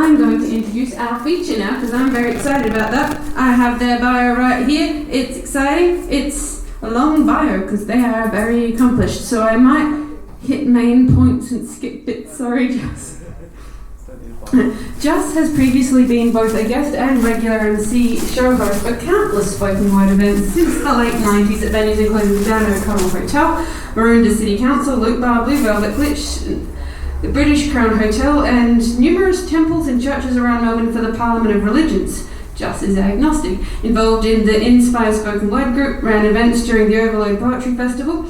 I'm going to introduce our feature now because I'm very excited about that. I have their bio right here. It's exciting. It's a long bio because they are very accomplished. So I might hit main points and skip bits. Sorry, Jus. Jus has previously been both a guest and regular MC show host for countless spoken word events since the late 90s at venues including the Dan O'Connell Hotel, Maroondah City Council, Luke Bar, Blue Velvet Glitch, the British Crown Hotel, and numerous temples and churches around Melbourne for the Parliament of Religions. Jus is agnostic, involved in the Inspire Spoken Word group, ran events during the Overload Poetry Festival.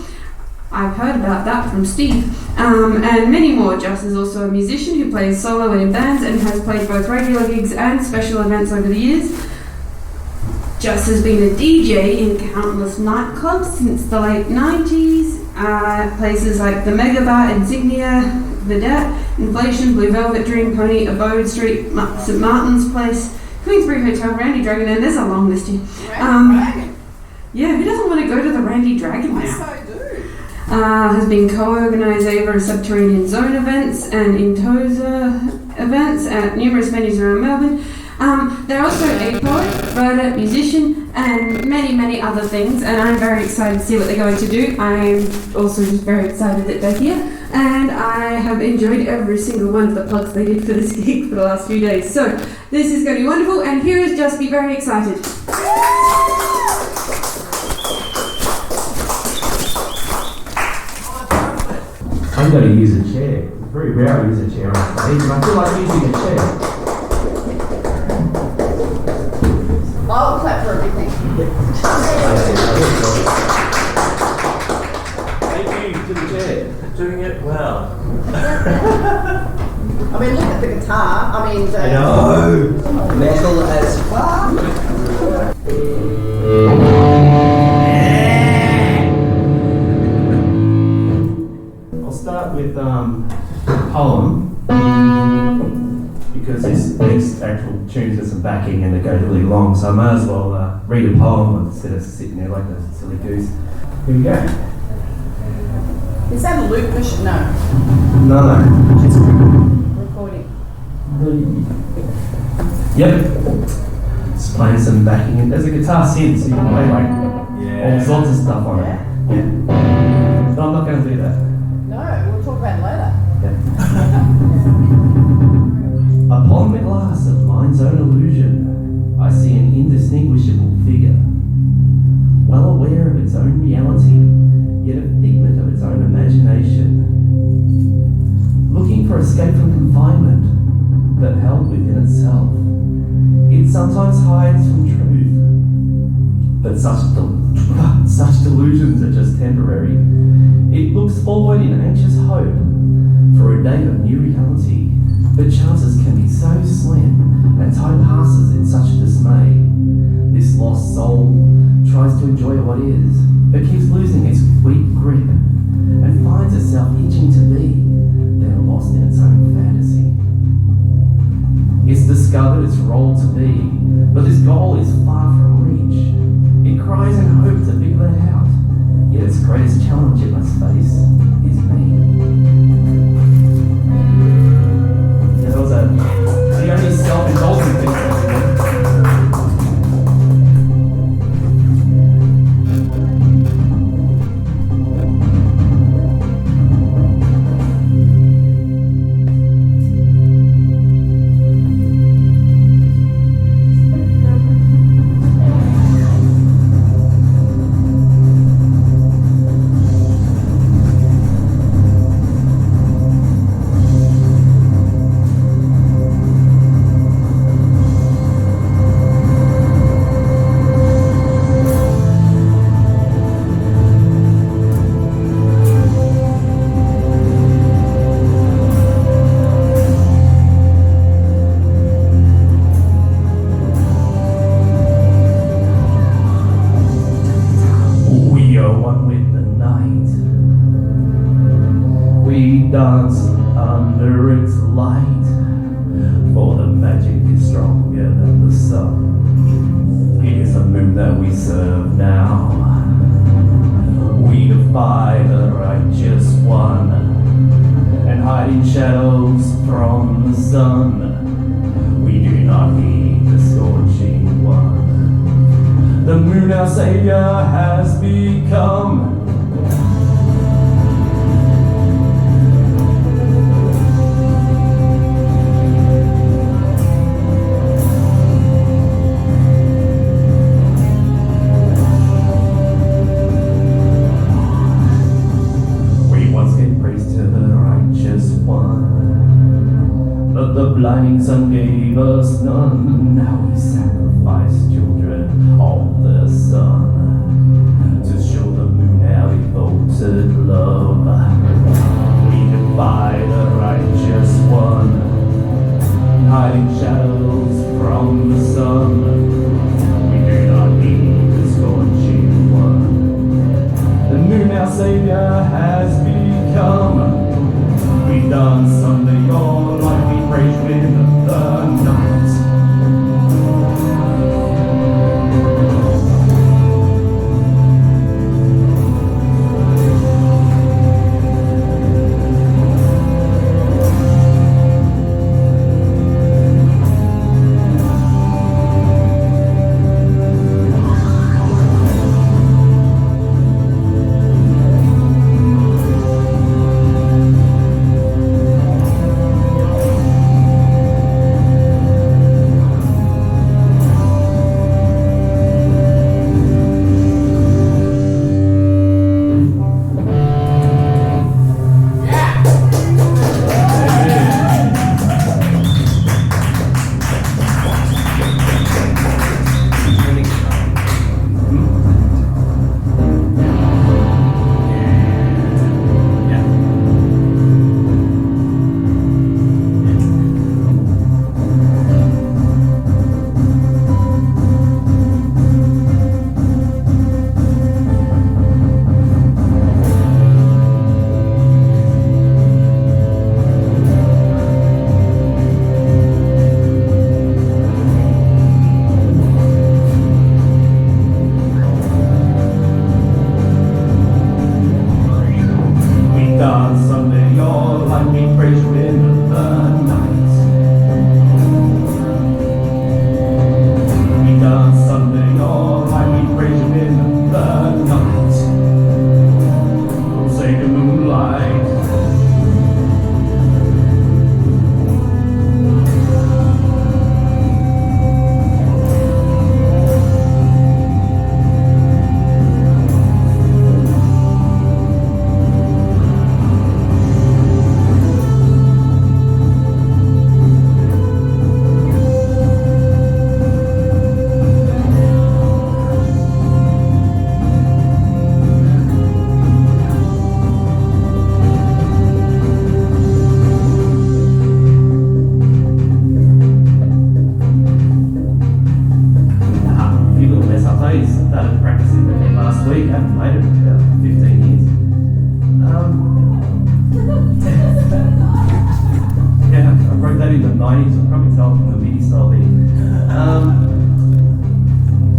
I've heard about that from Steve, and many more. Jus is also a musician who plays solo and in bands and has played both regular gigs and special events over the years. Jus has been a DJ in countless nightclubs since the late 90s, places like the Mega Bar, Insignia, Vedette, Inflation, Blue Velvet, Dream Pony, Abode Street, St Martin's Place, Queensbury Hotel, Randy Dragon, and there's a long list here. Yeah, who doesn't want to go to the Randy Dragon now? Yes, I do. Has been co-organiser of Subterranean Zone events and Intosa events at numerous venues around Melbourne. They're also a poet, writer, musician, and many, many other things, and I'm very excited to see what they're going to do. I'm also just very excited that they're here, and I have enjoyed every single one of the plugs they did for this gig for the last few days. So this is going to be wonderful, and here is Just Be very excited. I'm going to use a chair. It's very rare I use a chair on stage, and I feel like using a chair. I'll clap for everything. Thank you to the chair. Doing it well. I mean, look at the guitar. I mean, I know. Metal as fuck. I'll start with a poem because this next actual tune's got some backing and it goes really long, so I might as well read a poem instead of sitting there like a silly goose. Here we go. is that a loop machine? No. No. Just recording. Yep. Just playing some backing, and there's a guitar synth, so you can play like all sorts of stuff on it. Yeah. But I'm not going to do that. No, we'll talk about it later. Upon the glass of mind's own illusion, I see an indistinguishable figure, well aware of its own reality, yet a figment of its own imagination, looking for escape from confinement, but held within itself. It sometimes hides from truth, but such delusions are just temporary. It looks forward in anxious hope for a day of new reality, but chances can be so slim, and time passes in such dismay. This lost soul tries to enjoy what is, but keeps losing its weak grip, and finds itself itching to be, then lost in its own fantasy. It's discovered its role to be, but this goal is far from reach. It cries in hope to be let out, yet its greatest challenge it must face is me. There was the only self-indulgent thing I can do. Dance under its light, for the magic is stronger than the sun. It is the moon that we serve now. We defy the righteous one, and hide in shadows from the sun. The moon our savior has become. But the blinding sun gave us none. Now we sacrifice children of the sun to show the moon our devoted love. We defy the righteous one, hiding shadows from the sun. We do not need the scorching one. The moon our savior has become. We dance under your light, we praise with the night.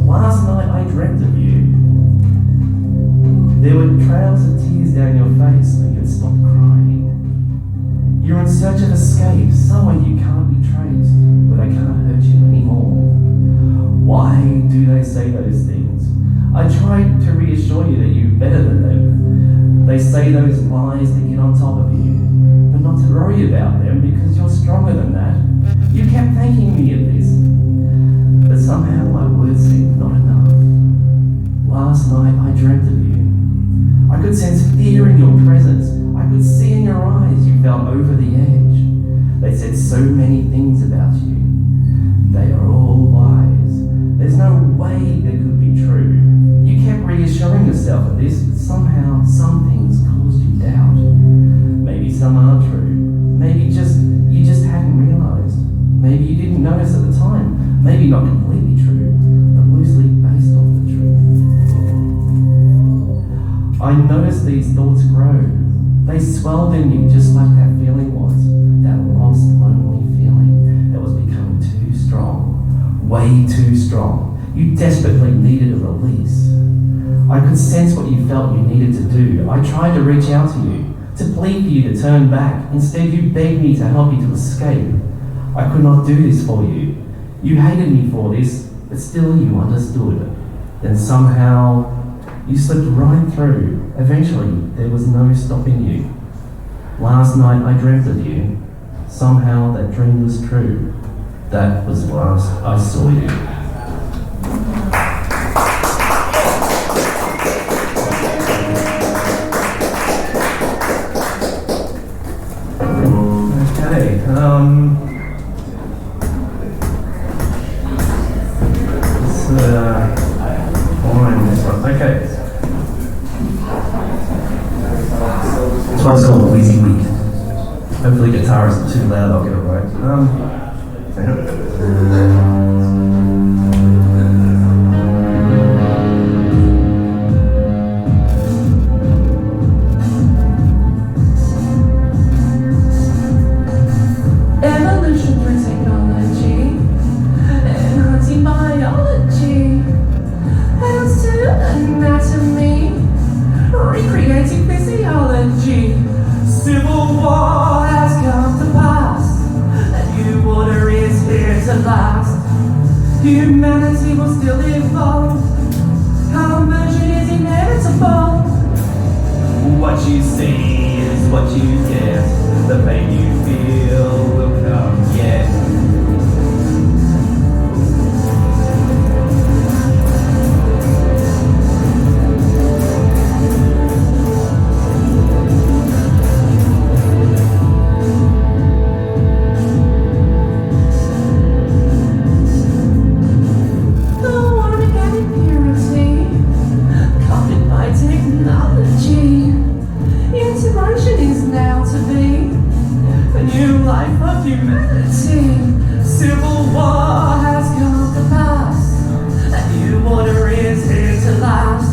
Last night I dreamt of you. There were trails of tears down your face, but you had stopped crying. You're in search of escape, somewhere you can't be traced, where they can't hurt you anymore. Why do they say those things? I tried to reassure you that you're better than them. They say those lies to get on top of you, but not to worry about them because you're stronger than that. You kept thanking me of this, but somehow my words seemed not enough. Last night I dreamt of you. I could sense fear in your presence. I could see in your eyes you felt over the edge. They said so many things about you. They are all lies. There's no way they could be true. You kept reassuring yourself of this, but somehow some things caused you doubt. Maybe some are true. Maybe you just hadn't realized. Maybe you didn't notice at the time. Maybe not completely true, but loosely based off the truth. I noticed these thoughts grow. They swelled in you just like that feeling was. That lost, lonely feeling that was becoming too strong. Way too strong. You desperately needed a release. I could sense what you felt you needed to do. I tried to reach out to you, to plead for you to turn back. Instead, you begged me to help you to escape. I could not do this for you. You hated me for this, but still you understood. Then somehow you slipped right through. Eventually, there was no stopping you. Last night I dreamt of you. Somehow that dream was true. That was last I saw you. Okay, fine, this one. Okay. This one's called Wheezy Week. Hopefully guitar isn't too loud, I'll get it right. Hang on. Evolution through technology, enhancing biology, helps to anatomy, recreating physiology. Civil war has come to pass, and new order is here to last. Humanity will still evolve, conversion is inevitable. What you see is what you get, the pain you feel will come yet. Humanity, civil war has come to pass, a new order is here to last.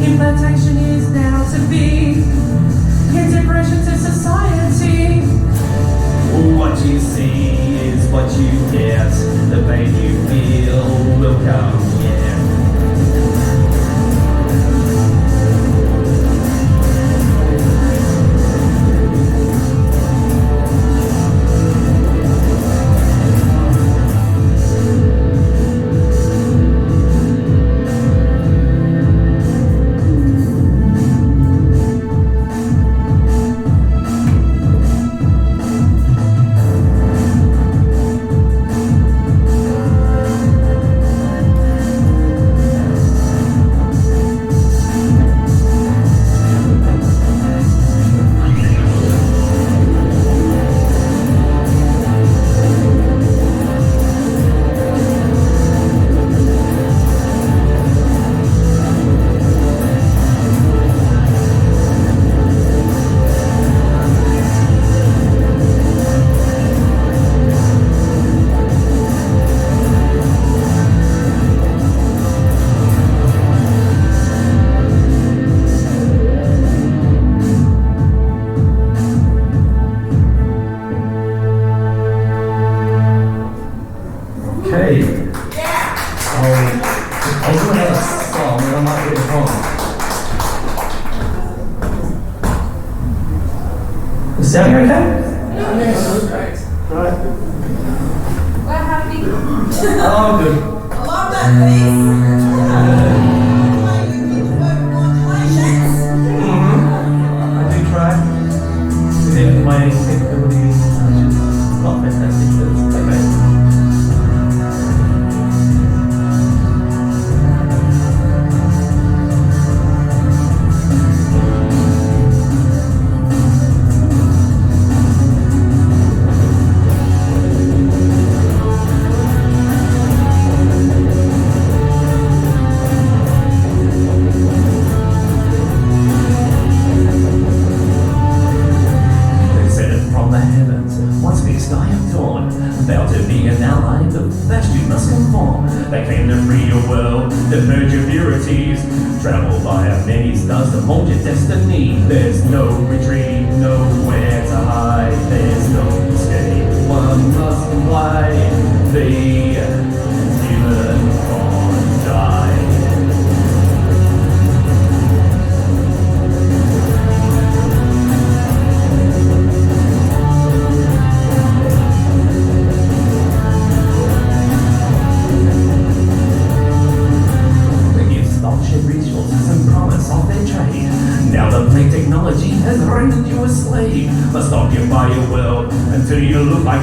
Implantation is now to be, integration to society. What you see is what you get, the pain you feel will come yet. Sounding okay? Yes. Right. We're happy. Oh, good. I love that piece. I do try. Yeah, my capability is not fantastic, but it's okay. The purge of impurities, travel via many stars to hold your destiny. There's no retreat, nowhere to hide. There's no escape. One must comply. The human bond died.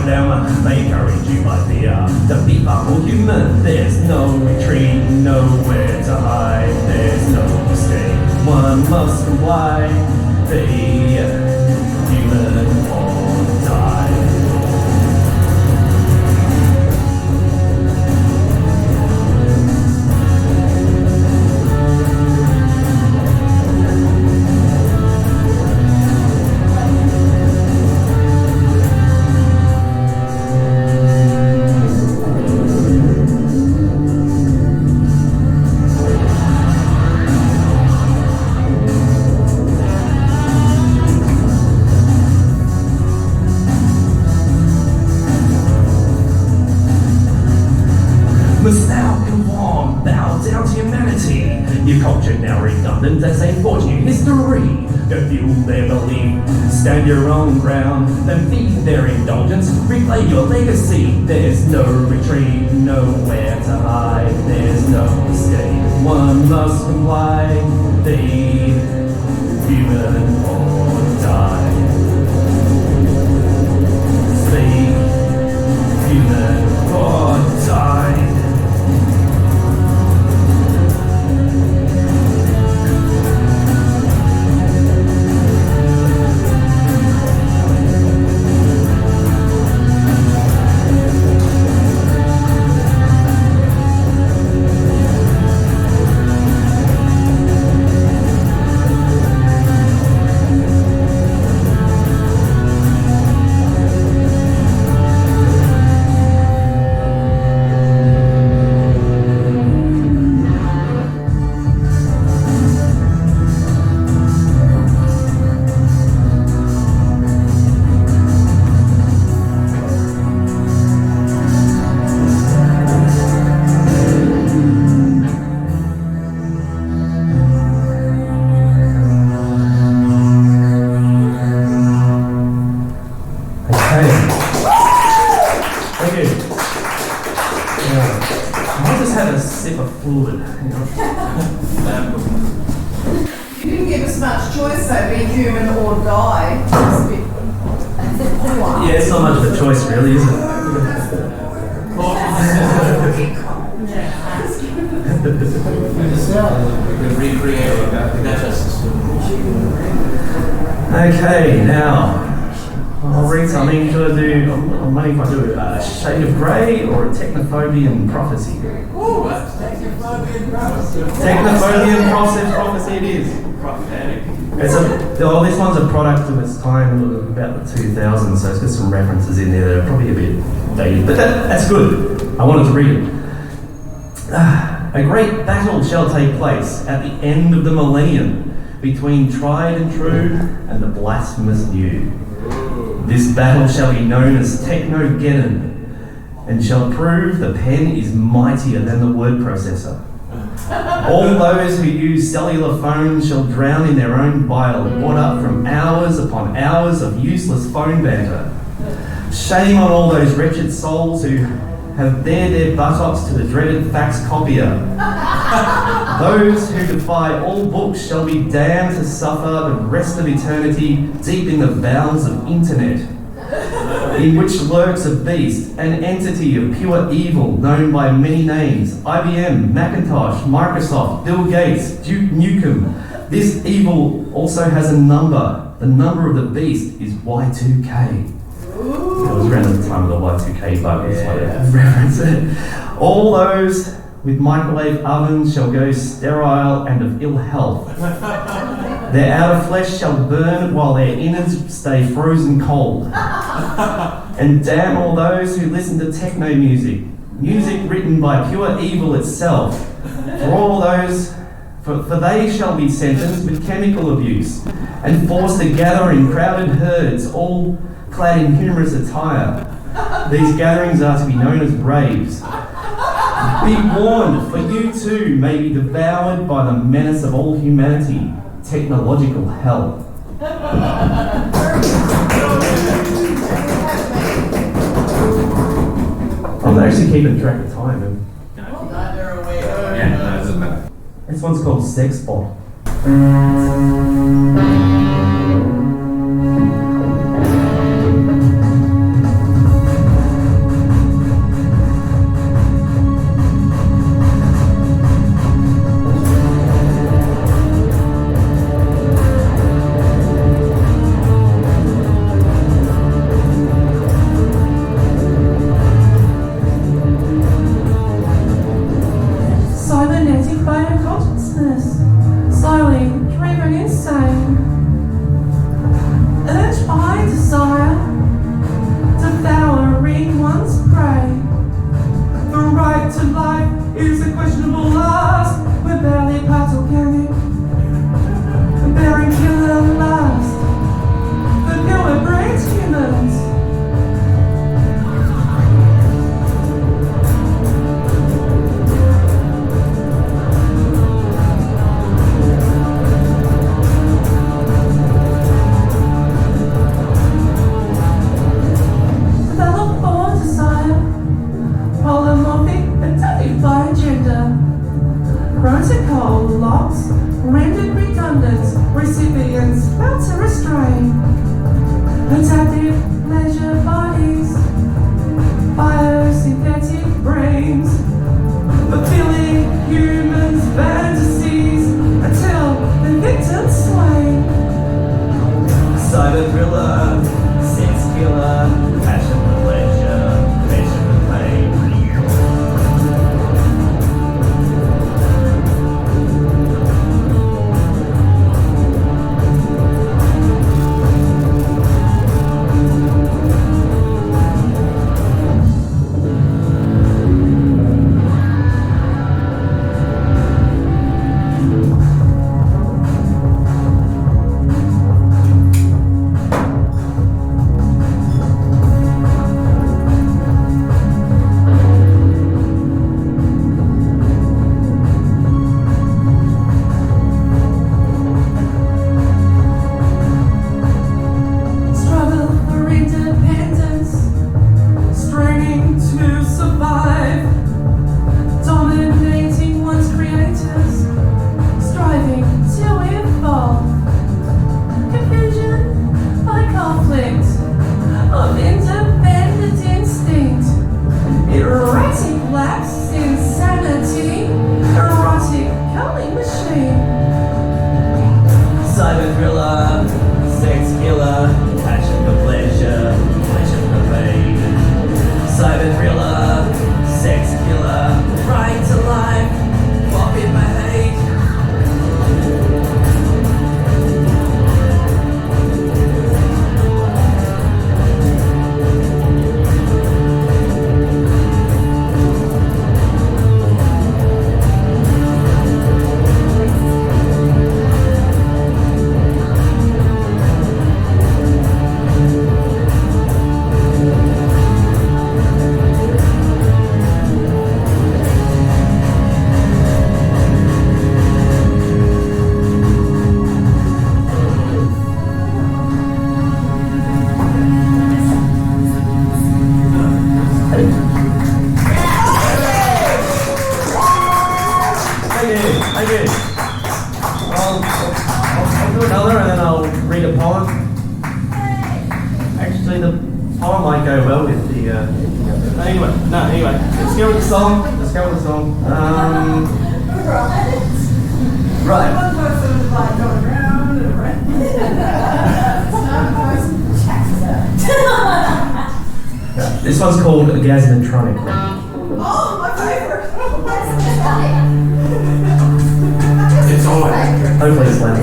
them, they encourage you by fear. To be more human, there's no retreat, nowhere to hide, there's no escape. One must comply, be human or die. Must thou conform, bow down to humanity. Your culture now redundant as a fortune history. To fuel their belief, stand your own ground, then feed their indulgence, replay your legacy. There's no retreat, nowhere to hide, there's no escape. One must comply, be human or die. Be human or die. You didn't give us much choice though, be human or die. It's a bit poor. Yeah, it's not much of a choice really, is it? Okay, now I'll read something. Should I do? I'm wondering if I do a shade of grey or a technophobian prophecy. Technophobian prophecy it is. This one's a product of its time, of about the 2000s, so it's got some references in there that are probably a bit dated, but that's good. I wanted to read it. A great battle shall take place at the end of the millennium between tried and true and the blasphemous new. This battle shall be known as Jus Godden, and shall prove the pen is mightier than the word processor. All those who use cellular phones shall drown in their own bile, brought up from hours upon hours of useless phone banter. Shame on all those wretched souls who have bared their buttocks to the dreaded fax copier. Those who defy all books shall be damned to suffer the rest of eternity deep in the bowels of internet, in which lurks a beast, an entity of pure evil known by many names: IBM, Macintosh, Microsoft, Bill Gates, Duke Nukem. This evil also has a number. The number of the beast is Y2K. It was around the time of the Y2K bug, that's why I reference it. All those with microwave ovens shall go sterile and of ill health. Their outer flesh shall burn while their innards stay frozen cold. And damn all those who listen to techno music, music written by pure evil itself. For they shall be sentenced with chemical abuse and forced to gather in crowded herds, all clad in humorous attire. These gatherings are to be known as raves. Be warned, for you too may be devoured by the menace of all humanity, technological hell. I'm actually keeping track of time. This one's called Sex Bot. questionable lust. We're barely part organic, bearing killer lust. The pure brains humans. Protocol locks, rendered redundant, recipients about to restrain. Adaptive pleasure bodies, biosynthetic brains, fulfilling humans' fantasies until the victim's slain. Cyber thriller, sex killer, passion for pleasure, passion for pain. This one's called Gasnotronic. Oh, my favourite. It's on. Hopefully it's loud.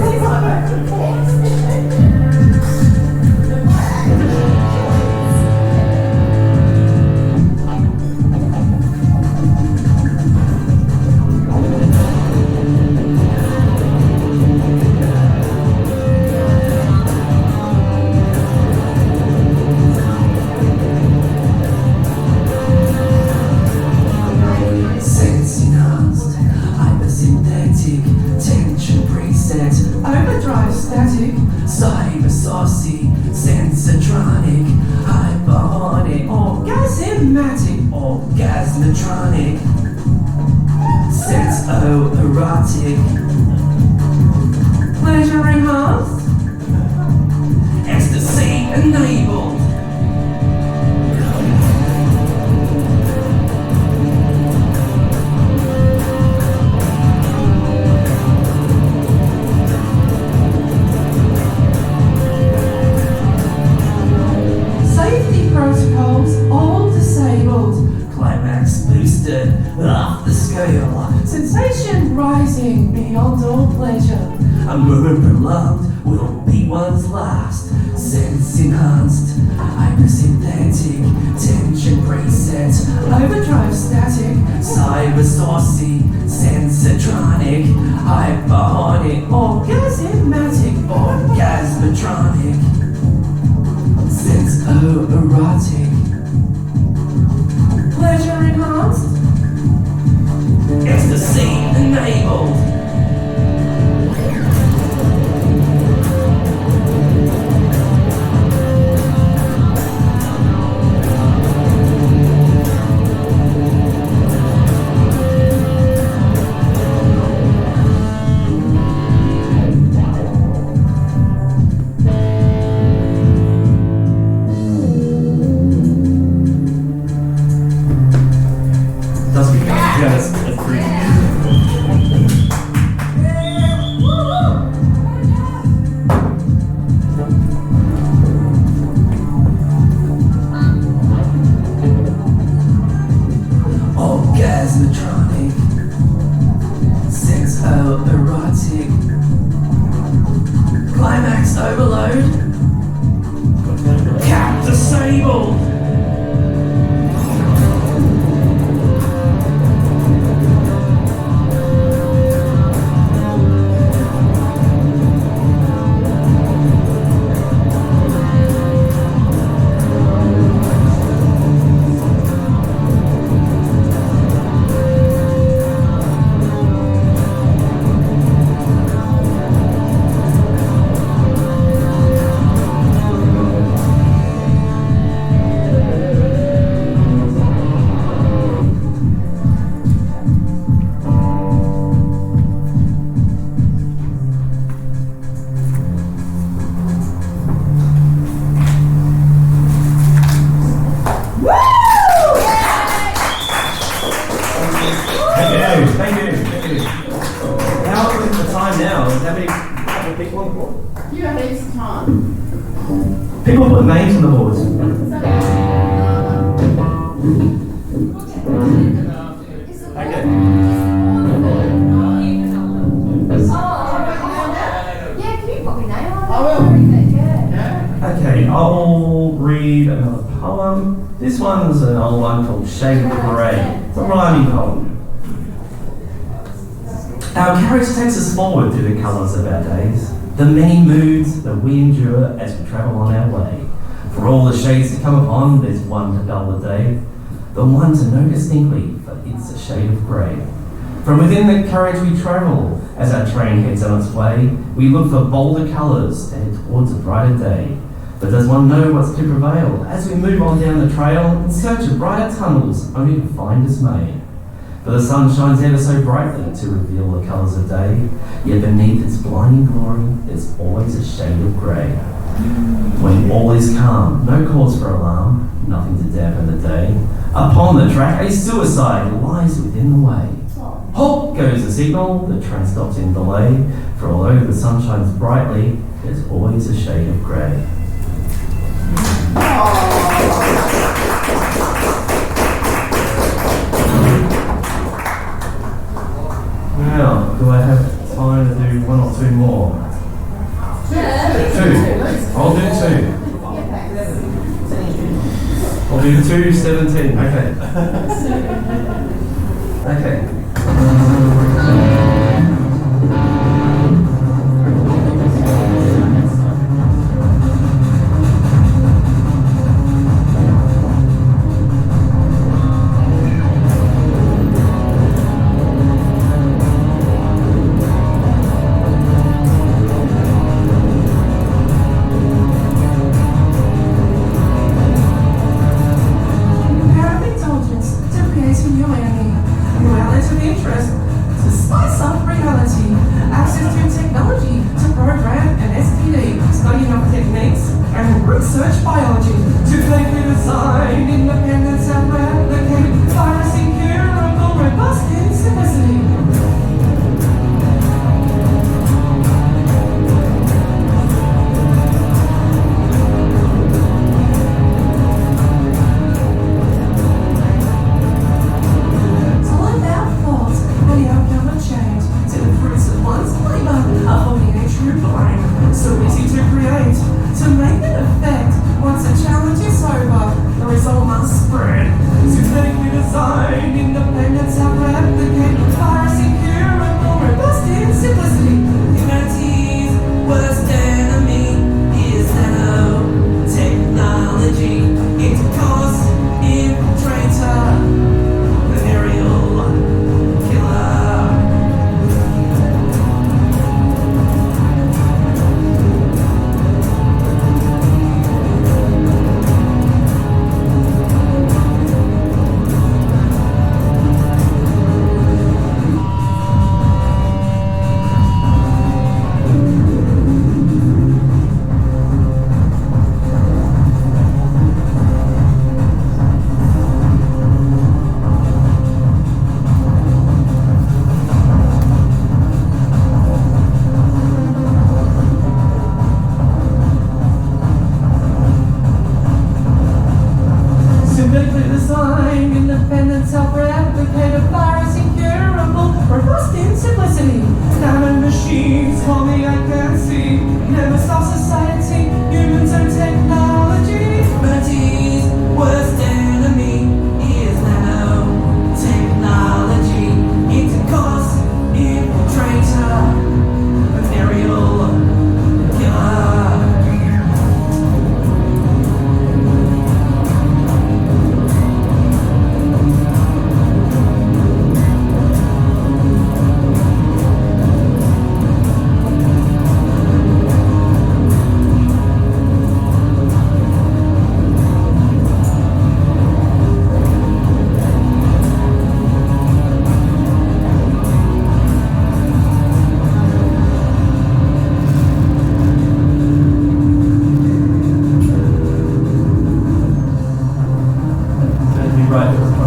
Overdrive static, cyber saucy, sensotronic, hyperhonic, orgasmatic, orgasmatronic, senso-erotic, pleasure enhanced, ecstasy enabled. Protocols all disabled, climax boosted, off the scale, sensation rising beyond all pleasure. A moment prolonged will be one's last, sense enhanced, hypersynthetic, tension preset, overdrive static, cyber Hypersourcing, sensotronic, hyperhonic, orgasmatic, orgasmatronic, senso-erotic, pleasure enhanced, ecstasy enabled. Orgasmatronic, senso-erotic, climax overload, cap disabled. Thank you. How is the time now? How many people on the board? You have heaps of time. People put names on the boards. Okay. Yeah, can you put me name on? I will. Okay, I'll read another poem. This one's an old one called Shade of Grey. It's a rhyming poem. Our carriage takes us forward through the colours of our days, the many moods that we endure as we travel on our way. For all the shades to come upon, there's one to dull the day, the one to know distinctly, for it's a shade of grey. From within the carriage we travel, as our train heads on its way, we look for bolder colours to head towards a brighter day. But does one know what's to prevail as we move on down the trail in search of brighter tunnels, only to find dismay? For the sun shines ever so brightly to reveal the colours of day, yet beneath its blinding glory, there's always a shade of grey. When all is calm, no cause for alarm, nothing to dampen the day, upon the track a suicide lies within the way. Halt goes the signal, the train stops in delay, for although the sun shines brightly, there's always a shade of grey. Now, do I have time to do one or two more? Two. I'll do two. I'll do 2:17. Okay. Okay.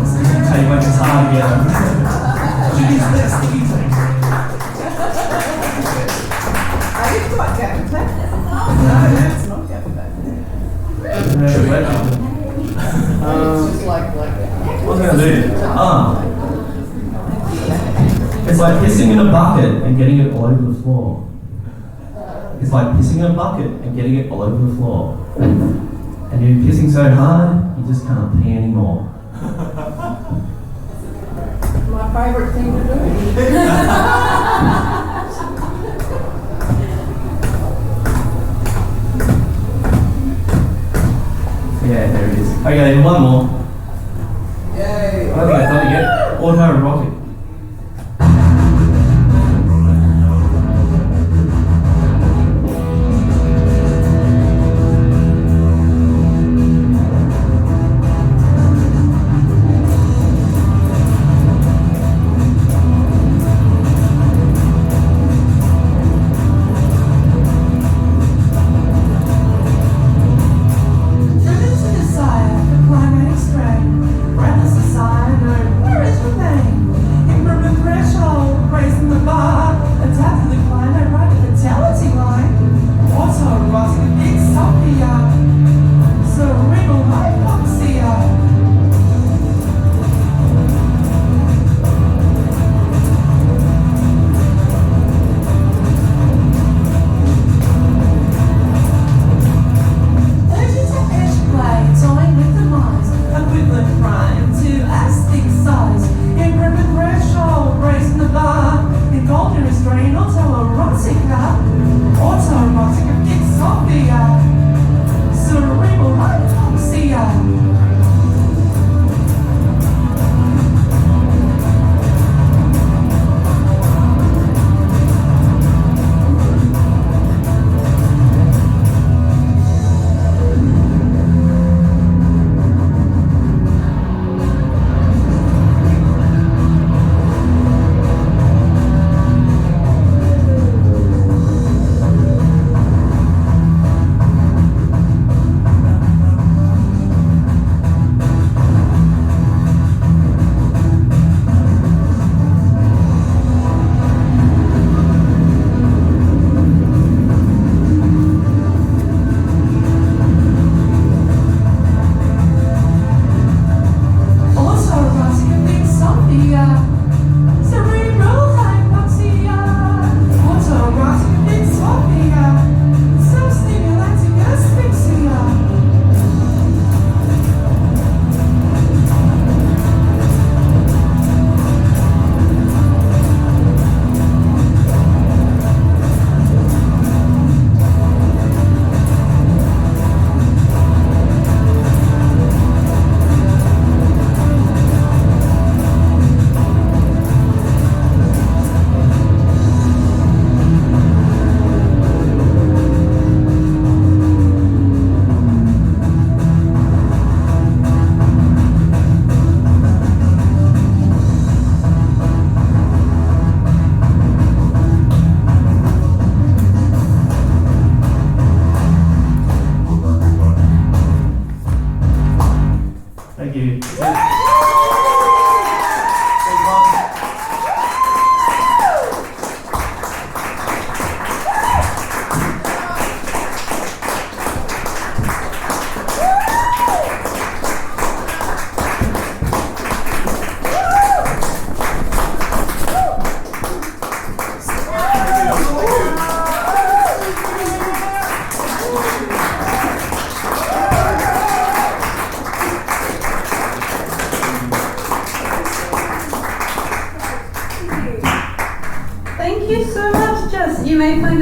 Take my guitar together. Jimmy's best sticky tape. Are you quite Gavin Clay? No, it's not Gavin Clay. It's just like What's it gonna do? It's like pissing in a bucket and getting it all over the floor. It's like pissing in a bucket and getting it all over the floor. And you're pissing so hard, you just can't pee anymore. my favourite thing to do. Yeah, there it is. Okay, one more. Yay. I think I've done it yet. Auto-erotic.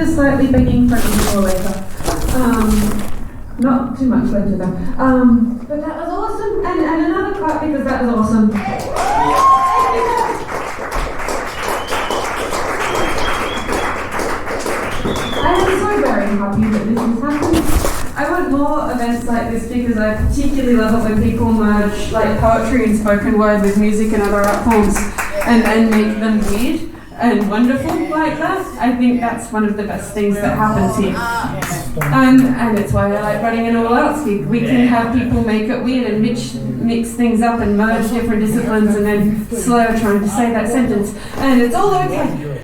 Slightly begging for more later. Not too much later though. But that was awesome. And another clap because that was awesome. I am so very happy that this is happening. I want more events like this because I particularly love it when people merge like poetry and spoken word with music and other art forms and make them weird. and wonderful like that. I think that's one of the best things that happens here. And it's why I like running an all-arts gig. We can have people make it weird and mix things up and merge different disciplines and then slur trying to say that sentence. And it's all okay.